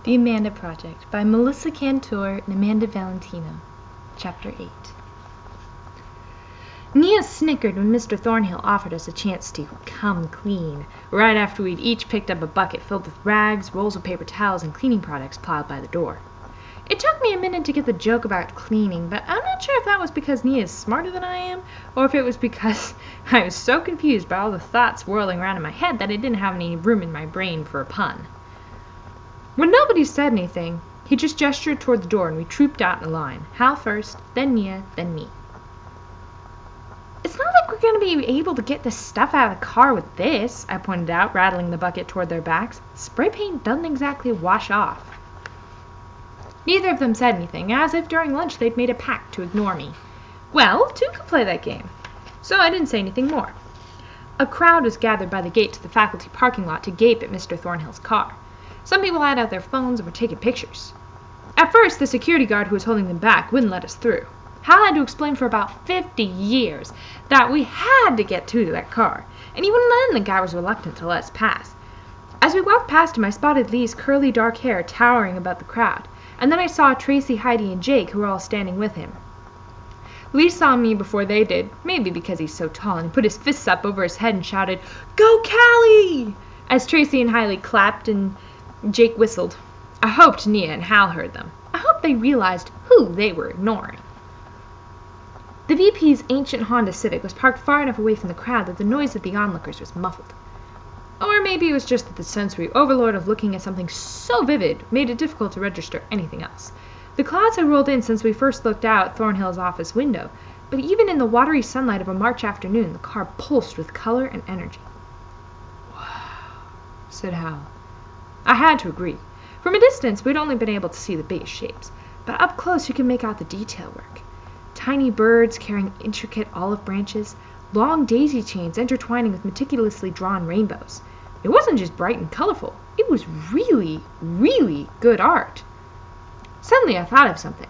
The Amanda Project by Melissa Kantor and Amanda Valentino. Chapter 8. Nia snickered when Mr. Thornhill offered us a chance to come clean, right after we'd each picked up a bucket filled with rags, rolls of paper towels, and cleaning products piled by the door. It took me a minute to get the joke about cleaning, but I'm not sure if that was because Nia is smarter than I am, or if it was because I was so confused by all the thoughts whirling around in my head that I didn't have any room in my brain for a pun. When nobody said anything, he just gestured toward the door and we trooped out in a line. Hal first, then Nia, then me. It's not like we're going to be able to get this stuff out of the car with this, I pointed out, rattling the bucket toward their backs. Spray paint doesn't exactly wash off. Neither of them said anything, as if during lunch they'd made a pact to ignore me. Well, two could play that game, so I didn't say anything more. A crowd was gathered by the gate to the faculty parking lot to gape at Mr. Thornhill's car. Some people had out their phones and were taking pictures. At first, the security guard who was holding them back wouldn't let us through. Hal had to explain for about 50 years that we had to get to that car, and even then the guy was reluctant to let us pass. As we walked past him, I spotted Lee's curly dark hair towering above the crowd, and then I saw Tracy, Heidi, and Jake, who were all standing with him. Lee saw me before they did, maybe because he's so tall, and he put his fists up over his head and shouted, "Go Callie!" as Tracy and Heidi clapped and Jake whistled. I hoped Nia and Hal heard them. I hoped they realized who they were ignoring. The VP's ancient Honda Civic was parked far enough away from the crowd that the noise of the onlookers was muffled. Or maybe it was just that the sensory overload of looking at something so vivid made it difficult to register anything else. The clouds had rolled in since we first looked out Thornhill's office window, but even in the watery sunlight of a March afternoon, the car pulsed with color and energy. "Wow," said Hal. I had to agree. From a distance, we'd only been able to see the base shapes, but up close you could make out the detail work. Tiny birds carrying intricate olive branches, long daisy chains intertwining with meticulously drawn rainbows. It wasn't just bright and colorful. It was really, really good art. Suddenly I thought of something.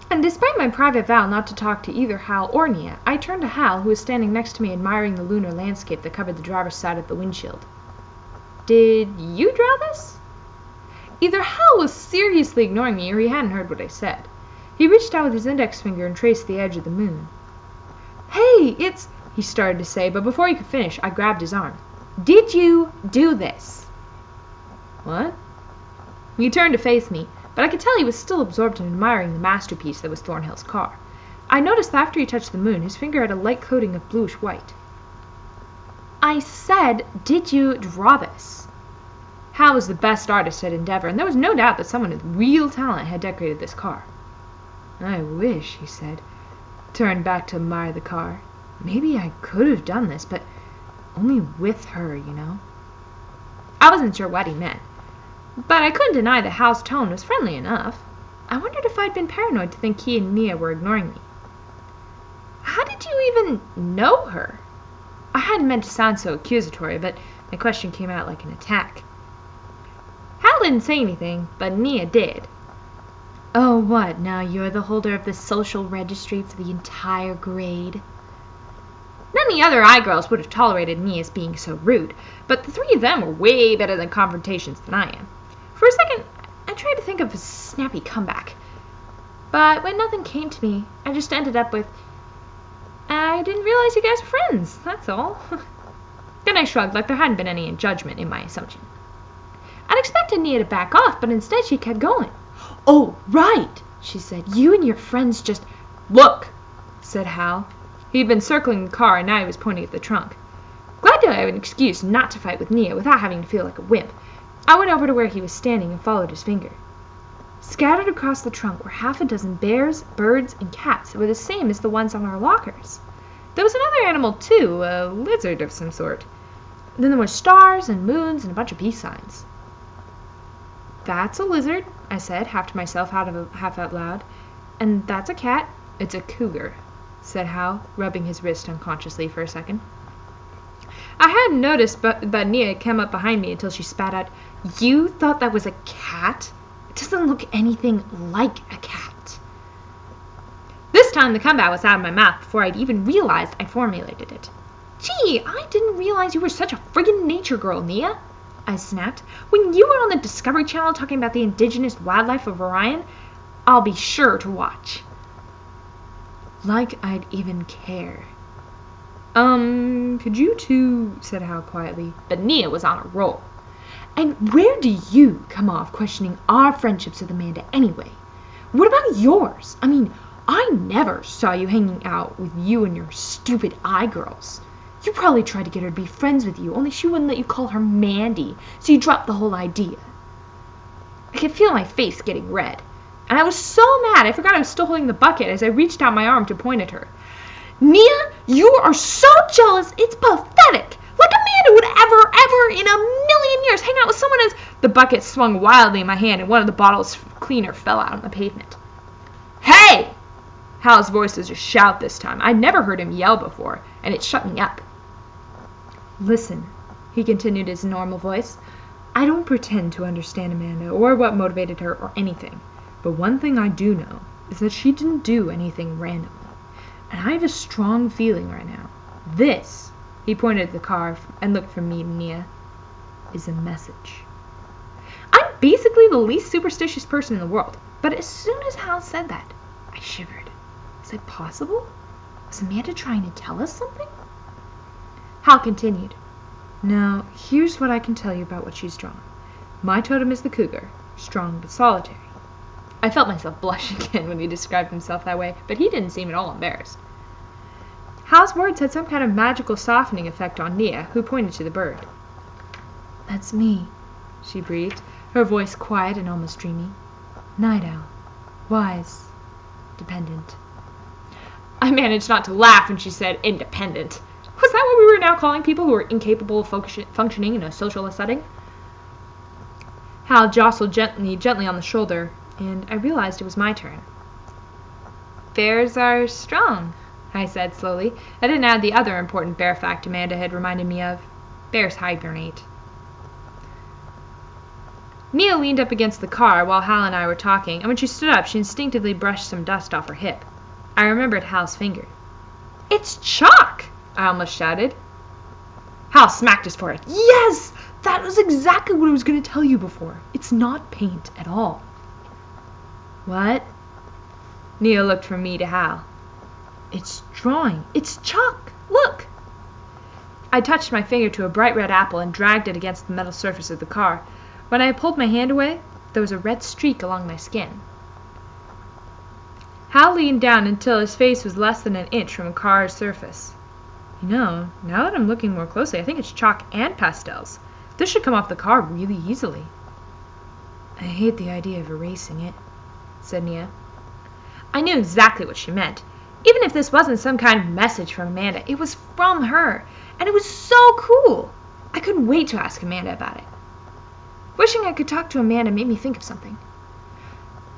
And despite my private vow not to talk to either Hal or Nia, I turned to Hal, who was standing next to me admiring the lunar landscape that covered the driver's side of the windshield. "Did you draw this?" Either Hal was seriously ignoring me or he hadn't heard what I said. He reached out with his index finger and traced the edge of the moon. "Hey, it's—" he started to say, but before he could finish, I grabbed his arm. "Did you do this?" "What?" He turned to face me, but I could tell he was still absorbed in admiring the masterpiece that was Thornhill's car. I noticed that after he touched the moon, his finger had a light coating of bluish-white. "I said, did you draw this?" Hal was the best artist at Endeavor, and there was no doubt that someone with real talent had decorated this car. "I wish," he said, turned back to admire the car. "Maybe I could have done this, but only with her, you know." I wasn't sure what he meant, but I couldn't deny that Hal's tone was friendly enough. I wondered if I'd been paranoid to think he and Nia were ignoring me. "How did you even know her?" I hadn't meant to sound so accusatory, but my question came out like an attack. Hal didn't say anything, but Nia did. "Oh, what, now you're the holder of the social registry for the entire grade?" None of the other I-girls would have tolerated Nia's being so rude, but the three of them were way better than confrontations than I am. For a second, I tried to think of a snappy comeback, but when nothing came to me, I just ended up with, "I didn't realize you guys were friends, that's all." Then I shrugged like there hadn't been any judgment in my assumption. I'd expected Nia to back off, but instead she kept going. "Oh, right," she said. "You and your friends just—" "Look," said Hal. He'd been circling the car, and now he was pointing at the trunk. Glad to have an excuse not to fight with Nia without having to feel like a wimp, I went over to where he was standing and followed his finger. Scattered across the trunk were half a dozen bears, birds, and cats that were the same as the ones on our lockers. There was another animal, too, a lizard of some sort. Then there were stars and moons and a bunch of peace signs. "That's a lizard," I said, half to myself, half out loud. "And that's a cat." "It's a cougar," said Hal, rubbing his wrist unconsciously for a second. I hadn't noticed, but Nia came up behind me until she spat out, "You thought that was a cat? It doesn't look anything like a cat." This time the comeback was out of my mouth before I'd even realized I'd formulated it. "Gee, I didn't realize you were such a friggin' nature girl, Nia." I snapped. "When you were on the Discovery Channel talking about the indigenous wildlife of Orion, I'll be sure to watch." Like I'd even care. Could you two, said Hal quietly, but Nia was on a roll. "And where do you come off questioning our friendships with Amanda anyway? What about yours? I mean, I never saw you hanging out with you and your stupid eye-girls. You probably tried to get her to be friends with you, only she wouldn't let you call her Mandy, so you dropped the whole idea." I could feel my face getting red, and I was so mad I forgot I was still holding the bucket as I reached out my arm to point at her. "Nia, you are so jealous, it's pathetic. Like Amanda would ever in a million years hang out with someone as—" The bucket swung wildly in my hand, and one of the bottles cleaner fell out on the pavement. "Hey!" Hal's voice was a shout this time. I'd never heard him yell before, and it shut me up. "Listen," he continued his normal voice, "I don't pretend to understand Amanda or what motivated her or anything, but one thing I do know is that she didn't do anything randomly. And I have a strong feeling right now. This," he pointed at the car and looked from me to Nia, "is a message." I'm basically the least superstitious person in the world, but as soon as Hal said that, I shivered. Was it possible? Was Amanda trying to tell us something? Hal continued. "Now, here's what I can tell you about what she's drawn. My totem is the cougar, strong but solitary." I felt myself blush again when he described himself that way, but he didn't seem at all embarrassed. Hal's words had some kind of magical softening effect on Nia, who pointed to the bird. "That's me," she breathed, her voice quiet and almost dreamy. "Night owl. Wise. Dependent." I managed not to laugh when she said independent. Was that what we were now calling people who were incapable of functioning in a social setting? Hal jostled gently on the shoulder, and I realized it was my turn. "Bears are strong," I said slowly. I didn't add the other important bear fact Amanda had reminded me of. Bears hibernate. Nia leaned up against the car while Hal and I were talking, and when she stood up, she instinctively brushed some dust off her hip. I remembered Hal's finger. "It's chalk!" I almost shouted. Hal smacked his forehead. "Yes! That was exactly what I was going to tell you before. It's not paint at all." "What?" Nia looked from me to Hal. "It's drawing. It's chalk. Look!" I touched my finger to a bright red apple and dragged it against the metal surface of the car. When I pulled my hand away, there was a red streak along my skin. Hal leaned down until his face was less than an inch from a car's surface. "You know, now that I'm looking more closely, I think it's chalk and pastels. This should come off the car really easily." "I hate the idea of erasing it," said Nia. I knew exactly what she meant. Even if this wasn't some kind of message from Amanda, it was from her, and it was so cool. I couldn't wait to ask Amanda about it. Wishing I could talk to Amanda made me think of something.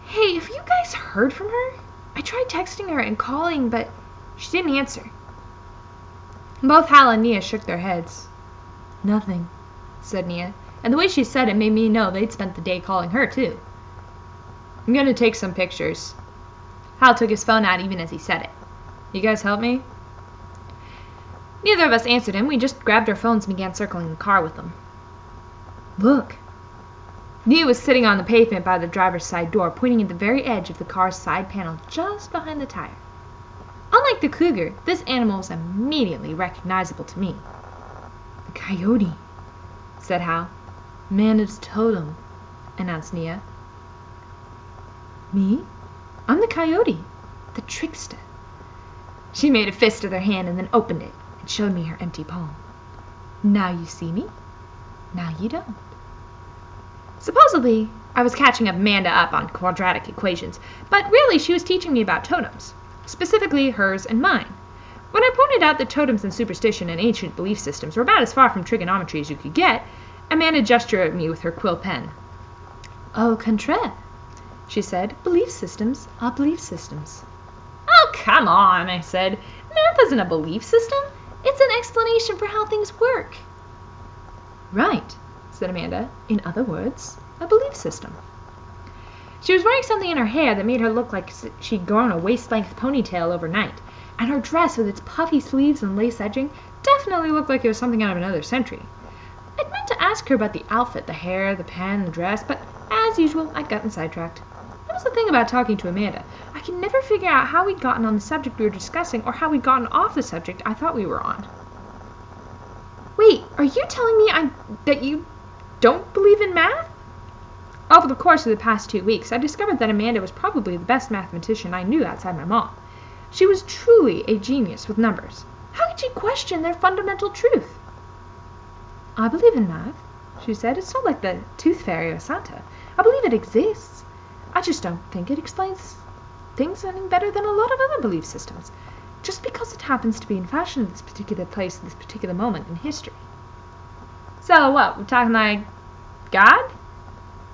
"Hey, have you guys heard from her? I tried texting her and calling, but she didn't answer." Both Hal and Nia shook their heads. "Nothing," said Nia, and the way she said it made me know they'd spent the day calling her, too. "I'm going to take some pictures." Hal took his phone out even as he said it. "You guys help me?" Neither of us answered him. We just grabbed our phones and began circling the car with them. "Look." Nia was sitting on the pavement by the driver's side door, pointing at the very edge of the car's side panel just behind the tire. Unlike the cougar, this animal was immediately recognizable to me. "The coyote," said Hal. "Amanda's totem," announced Nia. "Me? I'm the coyote, the trickster." She made a fist of her hand and then opened it and showed me her empty palm. "Now you see me, now you don't." Supposedly, I was catching Amanda up on quadratic equations, but really she was teaching me about totems, specifically hers and mine. When I pointed out that totems and superstition and ancient belief systems were about as far from trigonometry as you could get, Amanda gestured at me with her quill pen. "Au contraire," she said. "Belief systems are belief systems." "Oh, come on," I said. "Math isn't a belief system. It's an explanation for how things work." "Right," said Amanda. "In other words, a belief system." She was wearing something in her hair that made her look like she'd grown a waist-length ponytail overnight, and her dress with its puffy sleeves and lace edging definitely looked like it was something out of another century. I'd meant to ask her about the outfit, the hair, the pen, the dress, but as usual, I'd gotten sidetracked. That was the thing about talking to Amanda. I could never figure out how we'd gotten on the subject we were discussing or how we'd gotten off the subject I thought we were on. Wait, are you telling me that you don't believe in math? Over the course of the past 2 weeks, I discovered that Amanda was probably the best mathematician I knew outside my mom. She was truly a genius with numbers. How could you question their fundamental truth? I believe in math, she said. It's not like the tooth fairy or Santa. I believe it exists. I just don't think it explains things any better than a lot of other belief systems, just because it happens to be in fashion at this particular place at this particular moment in history. So what, we're talking like God?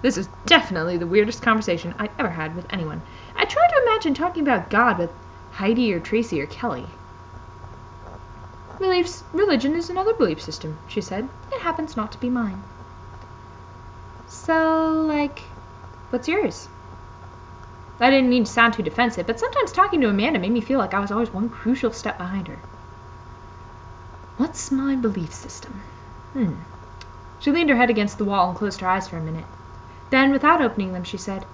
This is definitely the weirdest conversation I'd ever had with anyone. I tried to imagine talking about God with Heidi or Tracy or Kelly. Religion is another belief system, she said. It happens not to be mine. So, what's yours? I didn't mean to sound too defensive, but sometimes talking to Amanda made me feel like I was always one crucial step behind her. What's my belief system? She leaned her head against the wall and closed her eyes for a minute. Then, without opening them, she said,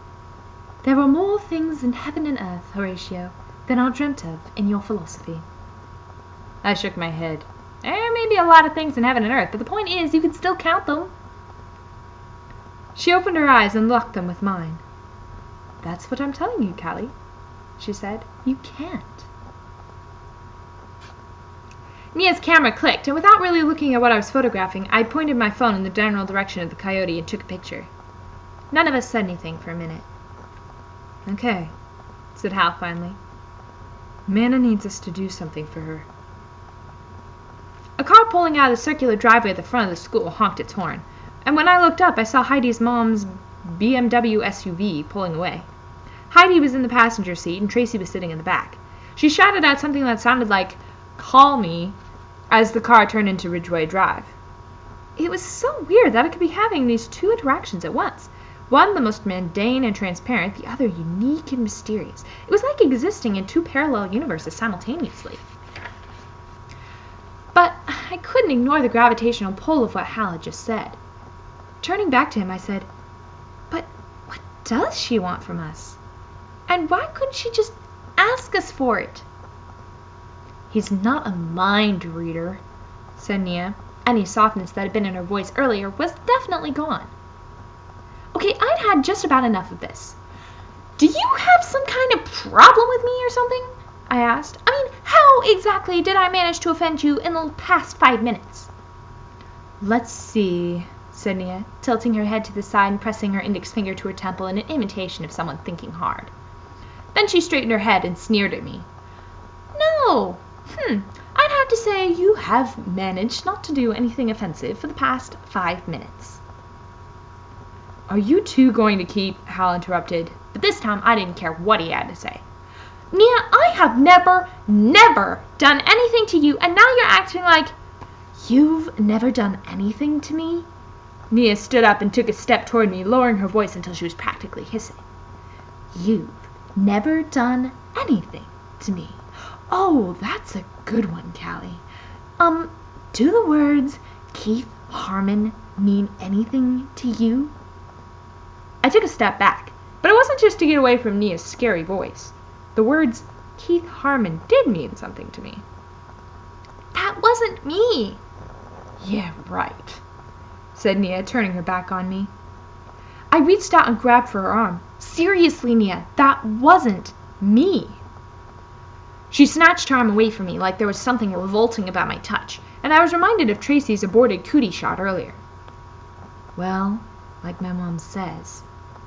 There are more things in heaven and earth, Horatio, than are dreamt of in your philosophy. I shook my head. There may be a lot of things in heaven and earth, but the point is you can still count them. She opened her eyes and locked them with mine. That's what I'm telling you, Callie, she said. You can't. Nia's camera clicked, and without really looking at what I was photographing, I pointed my phone in the general direction of the coyote and took a picture. None of us said anything for a minute. Okay, said Hal finally. Amanda needs us to do something for her. A car pulling out of the circular driveway at the front of the school honked its horn, and when I looked up, I saw Heidi's mom's BMW SUV pulling away. Heidi was in the passenger seat, and Tracy was sitting in the back. She shouted out something that sounded like, "Call me," as the car turned into Ridgeway Drive. It was so weird that I could be having these two interactions at once. One the most mundane and transparent, the other unique and mysterious. It was like existing in two parallel universes simultaneously. But I couldn't ignore the gravitational pull of what Hal had just said. Turning back to him, I said, But what does she want from us? And why couldn't she just ask us for it? He's not a mind reader, said Nia. Any softness that had been in her voice earlier was definitely gone. Okay, I'd had just about enough of this. Do you have some kind of problem with me or something? I asked. I mean, how exactly did I manage to offend you in the past 5 minutes? Let's see, said Nia, tilting her head to the side and pressing her index finger to her temple in an imitation of someone thinking hard. Then she straightened her head and sneered at me. No, I'd have to say you have managed not to do anything offensive for the past 5 minutes. Are you two going to keep? Hal interrupted, but this time I didn't care what he had to say. Nia, I have never done anything to you, and now you're acting like... You've never done anything to me? Nia stood up and took a step toward me, lowering her voice until she was practically hissing. You've never done anything to me. Oh, that's a good one, Callie. Do the words Keith Harmon mean anything to you? I took a step back, but it wasn't just to get away from Nia's scary voice. The words Keith Harmon did mean something to me. That wasn't me. Yeah, right, said Nia, turning her back on me. I reached out and grabbed for her arm. Seriously, Nia, that wasn't me. She snatched her arm away from me like there was something revolting about my touch, and I was reminded of Tracy's aborted cootie shot earlier. Well, like my mom says,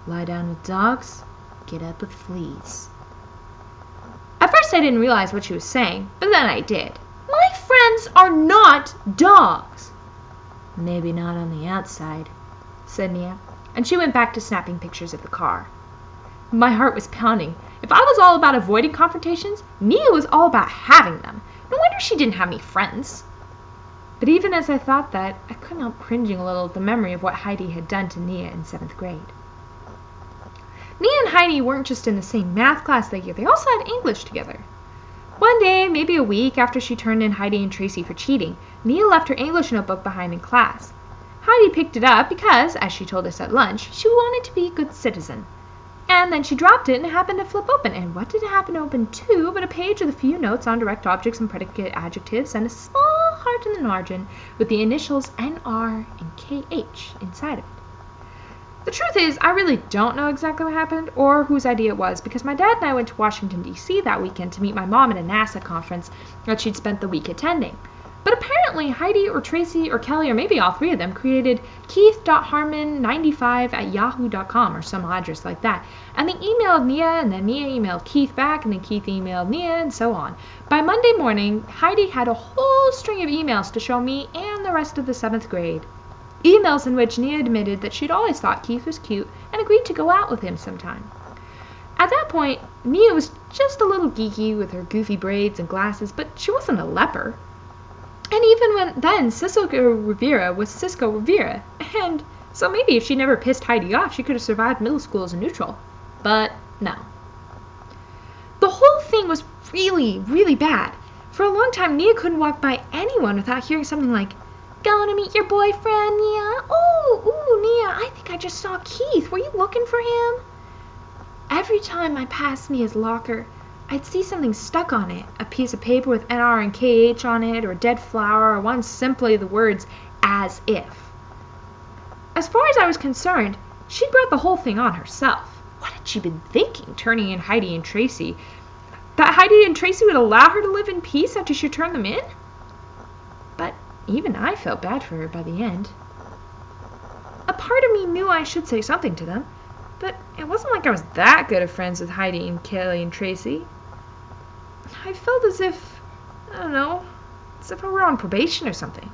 lie down with dogs, get up with fleas. At first I didn't realize what she was saying, but then I did. My friends are not dogs. Maybe not on the outside, said Nia, and she went back to snapping pictures of the car. My heart was pounding. If I was all about avoiding confrontations, Nia was all about having them. No wonder she didn't have any friends. But even as I thought that, I couldn't help cringing a little at the memory of what Heidi had done to Nia in 7th grade. Nia and Heidi weren't just in the same math class that year, they also had English together. One day, maybe a week after she turned in Heidi and Tracy for cheating, Nia left her English notebook behind in class. Heidi picked it up because, as she told us at lunch, she wanted to be a good citizen. And then she dropped it and it happened to flip open. And what did it happen to open to but a page with a few notes on direct objects and predicate adjectives and a small heart in the margin with the initials NR and KH inside of it. The truth is, I really don't know exactly what happened or whose idea it was because my dad and I went to Washington, D.C. that weekend to meet my mom at a NASA conference that she'd spent the week attending. But apparently Heidi or Tracy or Kelly or maybe all three of them created keith.harmon95@yahoo.com or some address like that. And they emailed Nia and then Nia emailed Keith back and then Keith emailed Nia and so on. By Monday morning, Heidi had a whole string of emails to show me and the rest of the 7th grade. Emails in which Nia admitted that she'd always thought Keith was cute and agreed to go out with him sometime. At that point, Nia was just a little geeky with her goofy braids and glasses, but she wasn't a leper. And even then, Cisco Rivera was Cisco Rivera, and so maybe if she never pissed Heidi off, she could have survived middle school as a neutral. But no. The whole thing was really, really bad. For a long time, Nia couldn't walk by anyone without hearing something like, "Going to meet your boyfriend, Nia? Ooh, Nia, I think I just saw Keith. Were you looking for him?" Every time I passed Nia's locker, I'd see something stuck on it, a piece of paper with NR and KH on it, or a dead flower, or one simply the words, "as if." As far as I was concerned, she'd brought the whole thing on herself. What had she been thinking, turning in Heidi and Tracy? That Heidi and Tracy would allow her to live in peace after she turned them in? But even I felt bad for her by the end. A part of me knew I should say something to them, but it wasn't like I was that good of friends with Heidi and Kelly and Tracy. I felt as if, I don't know, as if I were on probation or something.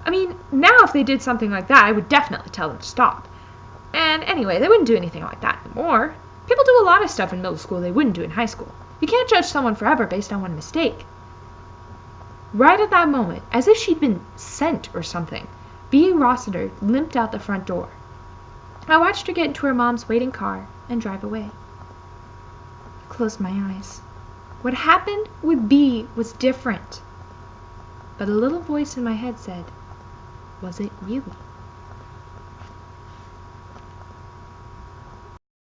I mean, now if they did something like that, I would definitely tell them to stop. And anyway, they wouldn't do anything like that anymore. People do a lot of stuff in middle school they wouldn't do in high school. You can't judge someone forever based on one mistake. Right at that moment, as if she'd been sent or something, B.A. Rossiter limped out the front door. I watched her get into her mom's waiting car and drive away. I closed my eyes. What happened with B was different. But a little voice in my head said, "Was it really?"